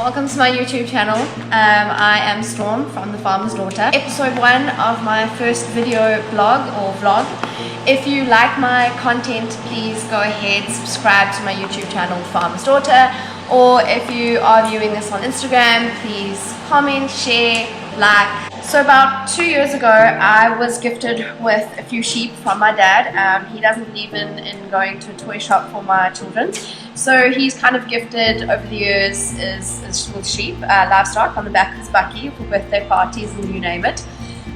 welcome to my YouTube channel. I am Storm from The Farmer's Daughter. Episode 1 of my first video blog or vlog. If you like my content, please go ahead, subscribe to my YouTube channel, Farmer's Daughter. Or if you are viewing this on Instagram, please comment, share, like. So about 2 years ago, I was gifted with a few sheep from my dad. He doesn't believe in going to a toy shop for my children. So he's kind of gifted over the years is with sheep, livestock on the back of his bucky for birthday parties and you name it.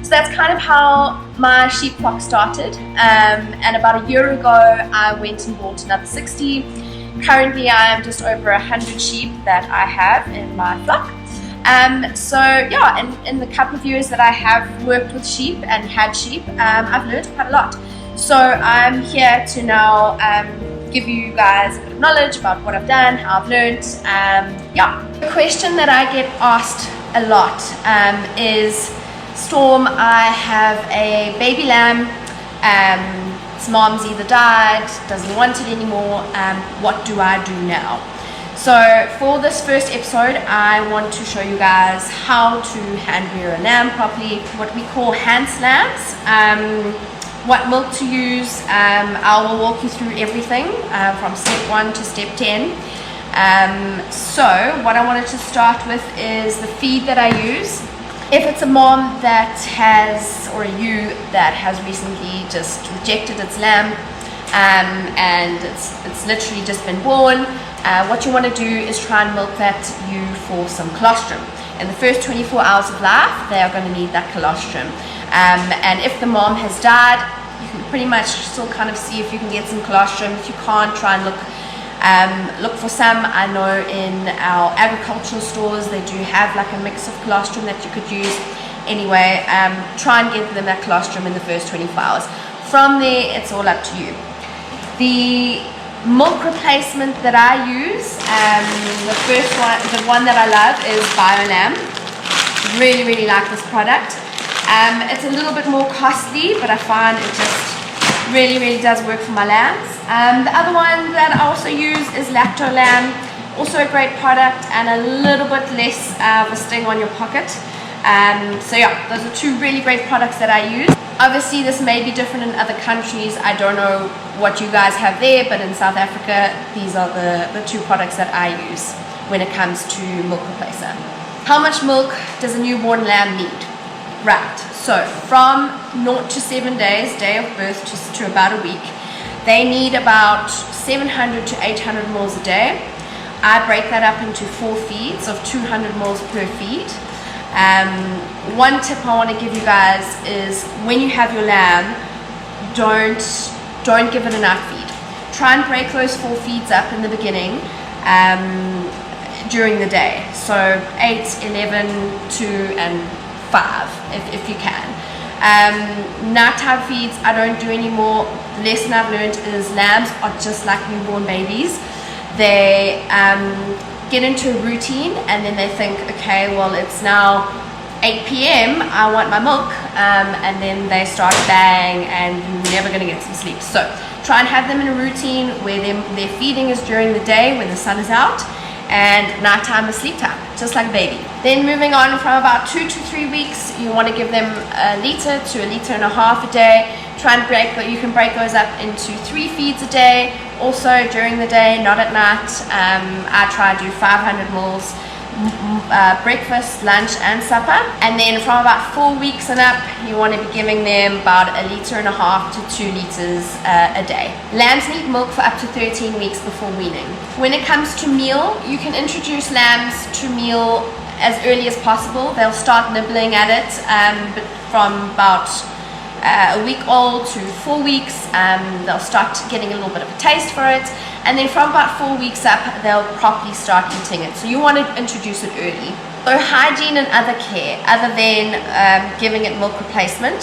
So that's kind of how my sheep flock started. And about a year ago, I went and bought another 60. Currently, I am just over 100 sheep that I have in my flock. So yeah, in the couple of years that I have worked with sheep and had sheep, I've learned quite a lot. So I'm here to now give you guys a bit of knowledge about what I've done, how I've learned. Yeah. The question that I get asked a lot is, Storm, I have a baby lamb, its mom's either died, doesn't want it anymore, what do I do now? So for this first episode, I want to show you guys how to hand rear a lamb properly, what we call Hanslambs, what milk to use. I will walk you through everything from step 1 to step 10. So what I wanted to start with is the feed that I use. If it's a mom that has, or a ewe that has recently just rejected its lamb, and it's literally just been born, what you want to do is try and milk that ewe for some colostrum. In the first 24 hours of life, they are going to need that colostrum. And if the mom has died, you can pretty much still kind of see if you can get some colostrum. If you can't, try and look for some. I know in our agricultural stores they do have like a mix of colostrum that you could use. Anyway, try and get them that colostrum in the first 24 hours. From there, it's all up to you. The milk replacement that I use, the first one, the one that I love, is BioLamb. Really like this product. It's a little bit more costly, but I find it just really does work for my lambs. The other one that I also use is LactoLamb, also a great product and a little bit less of a sting on your pocket. So yeah, those are two really great products that I use. Obviously this may be different in other countries. I don't know what you guys have there, but in South Africa these are the two products that I use when it comes to milk replacer. How much milk does a newborn lamb need? Right, so from 0 to 7 days, day of birth to about a week, they need about 700 to 800 mils a day. I break that up into 4 feeds of 200 mils per feed. One tip I want to give you guys is when you have your lamb, don't give it enough feed. Try and break those 4 feeds up in the beginning during the day. So 8, 11, 2 and 5 if you can. Nighttime feeds I don't do anymore. The lesson I've learned is lambs are just like newborn babies. They get into a routine and then they think, okay, well it's now 8 p.m. I want my milk, and then they start bang and you're never going to get some sleep. So try and have them in a routine where their feeding is during the day when the sun is out, and nighttime is sleep time, just like a baby. Then moving on, from about 2 to 3 weeks, you want to give them a litre to a litre and a half a day. Try and you can break those up into 3 feeds a day. Also during the day, not at night. I try to do 500 mils breakfast, lunch and supper. And then from about 4 weeks and up, you want to be giving them about a litre and a half to 2 litres a day. Lambs need milk for up to 13 weeks before weaning. When it comes to meal, you can introduce lambs to meal as early as possible. They'll start nibbling at it but from about a week old to 4 weeks. They'll start getting a little bit of a taste for it, and then from about 4 weeks up they'll properly start eating it. So you want to introduce it early. So hygiene and other care other than giving it milk replacement.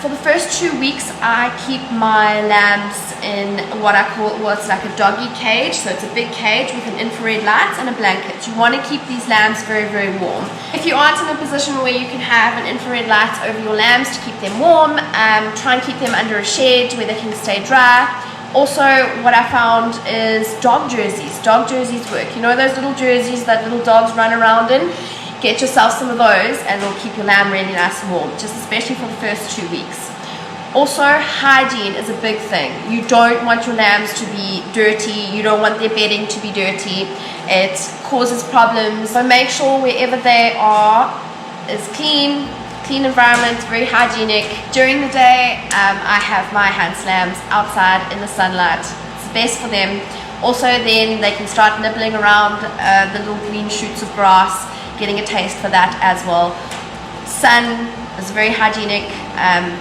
For the first 2 weeks I keep my lambs in what I call, well, it's like a doggy cage. So it's a big cage with an infrared light and a blanket. You want to keep these lambs very warm. If you aren't in a position where you can have an infrared light over your lambs to keep them warm, try and keep them under a shed where they can stay dry. Also, what I found is dog jerseys. Dog jerseys work. You know those little jerseys that little dogs run around in? Get yourself some of those and it'll keep your lamb really nice and warm, just especially for the first 2 weeks. Also, hygiene is a big thing. You don't want your lambs to be dirty. You don't want their bedding to be dirty. It causes problems. So make sure wherever they are is clean environment, very hygienic. During the day, I have my Hanslambs outside in the sunlight. It's the best for them. Also, then they can start nibbling around the little green shoots of grass, getting a taste for that as well. Sun is very hygienic.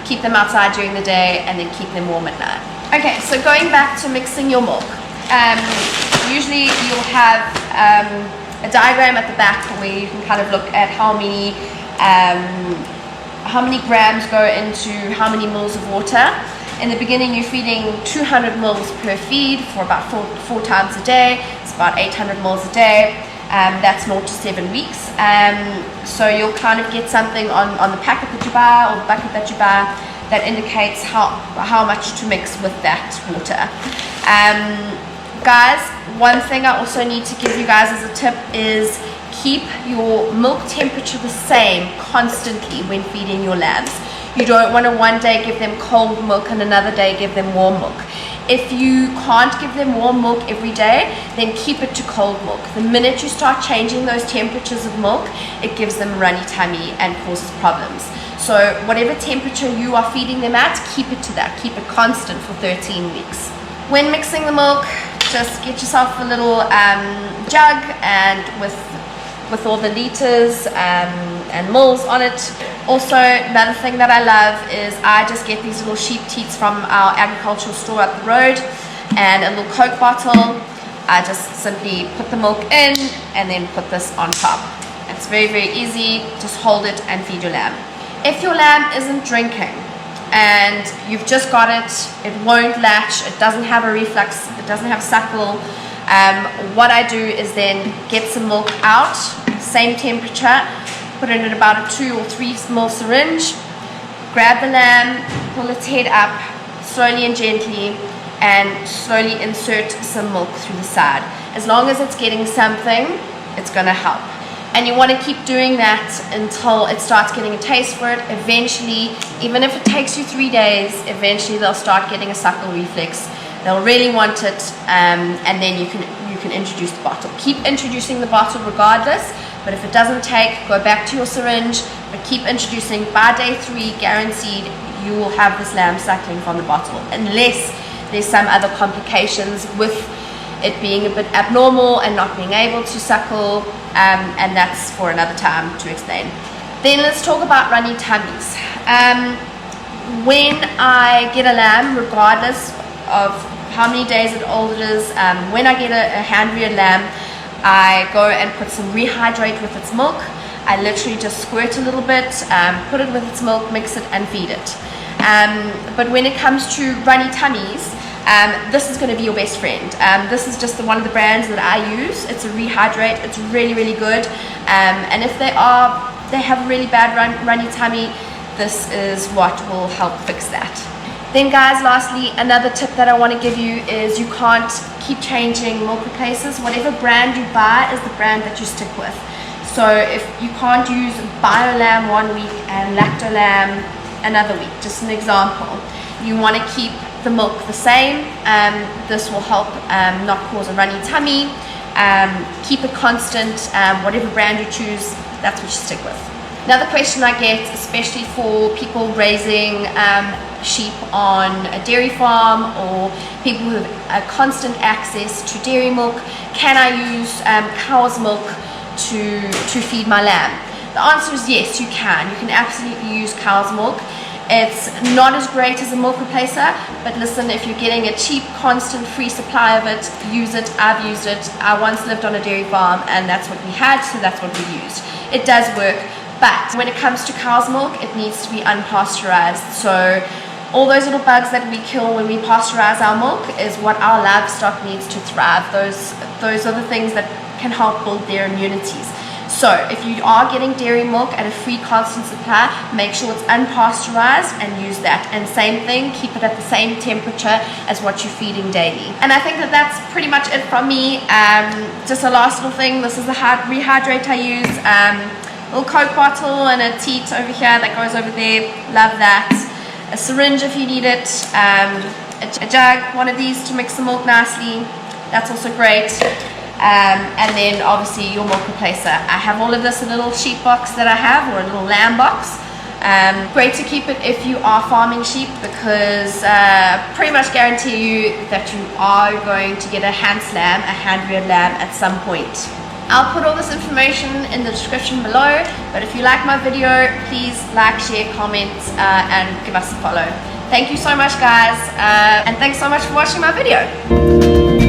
Keep them outside during the day and then keep them warm at night. Okay, so going back to mixing your milk. Usually you'll have a diagram at the back where you can kind of look at how many grams go into how many mils of water. In the beginning, you're feeding 200 mils per feed for about four times a day. It's about 800 mils a day. That's 0 to 7 weeks. So you'll kind of get something on the packet that you buy or the bucket that you buy that indicates how much to mix with that water. Guys, one thing I also need to give you guys as a tip is keep your milk temperature the same constantly when feeding your lambs. You don't want to one day give them cold milk and another day give them warm milk. If you can't give them warm milk every day, then keep it to cold milk. The minute you start changing those temperatures of milk, it gives them runny tummy and causes problems. So whatever temperature you are feeding them at, keep it to that. Keep it constant for 13 weeks. When mixing the milk, just get yourself a little jug and with all the litres and mils on it. Also, another thing that I love is I just get these little sheep teats from our agricultural store up the road and a little Coke bottle. I just simply put the milk in and then put this on top. It's very, very easy. Just hold it and feed your lamb. If your lamb isn't drinking and you've just got it, it won't latch, it doesn't have a reflux, it doesn't have suckle, what I do is then get some milk out, same temperature, put it in about a 2 or 3 ml syringe, grab the lamb, pull its head up slowly and gently, and slowly insert some milk through the side. As long as it's getting something, it's going to help. And you want to keep doing that until it starts getting a taste for it. Eventually, even if it takes you 3 days, eventually they'll start getting a suckle reflex. They'll really want it, and then you can introduce the bottle. Keep introducing the bottle regardless, but if it doesn't take, go back to your syringe, but keep introducing. By day 3, guaranteed, you will have this lamb suckling from the bottle, unless there's some other complications with it being a bit abnormal and not being able to suckle, and that's for another time to explain. Then let's talk about runny tummies. When I get a lamb, regardless of how many days old it is, when I get a hand-reared lamb, I go and put some rehydrate with its milk. I literally just squirt a little bit, put it with its milk, mix it and feed it. But when it comes to runny tummies, this is going to be your best friend. This is just one of the brands that I use. It's a rehydrate. It's really, really good. And if they have a really bad runny tummy, this is what will help fix that. Then guys, lastly, another tip that I want to give you is you can't keep changing milk replacers. Whatever brand you buy is the brand that you stick with. So if you can't use BioLamb 1 week and Lactolamb another week, just an example, you want to keep the milk the same. This will help not cause a runny tummy. Keep it constant. Whatever brand you choose, that's what you stick with. Another question I get, especially for people raising sheep on a dairy farm or people who have constant access to dairy milk, can I use cow's milk to feed my lamb? The answer is yes, you can. You can absolutely use cow's milk. It's not as great as a milk replacer, but listen, if you're getting a cheap, constant, free supply of it, use it. I've used it. I once lived on a dairy farm and that's what we had, so that's what we used. It does work, but when it comes to cow's milk, it needs to be unpasteurized. So all those little bugs that we kill when we pasteurize our milk is what our livestock needs to thrive. Those are the things that can help build their immunities. So if you are getting dairy milk at a free constant supply, make sure it's unpasteurized and use that. And same thing, keep it at the same temperature as what you're feeding daily. And I think that that's pretty much it from me. Just a last little thing, this is the rehydrate I use. Little Coke bottle and a teat over here that goes over there, love that. A syringe if you need it, a jug, one of these to mix the milk nicely, that's also great. And then obviously your milk replacer. I have all of this in a little sheep box that I have, or a little lamb box. Great to keep it if you are farming sheep, because pretty much guarantee you that you are going to get a Hanslamb, a hand-reared lamb at some point. I'll put all this information in the description below, but if you like my video, please like, share, comment, and give us a follow. Thank you so much, guys, and thanks so much for watching my video.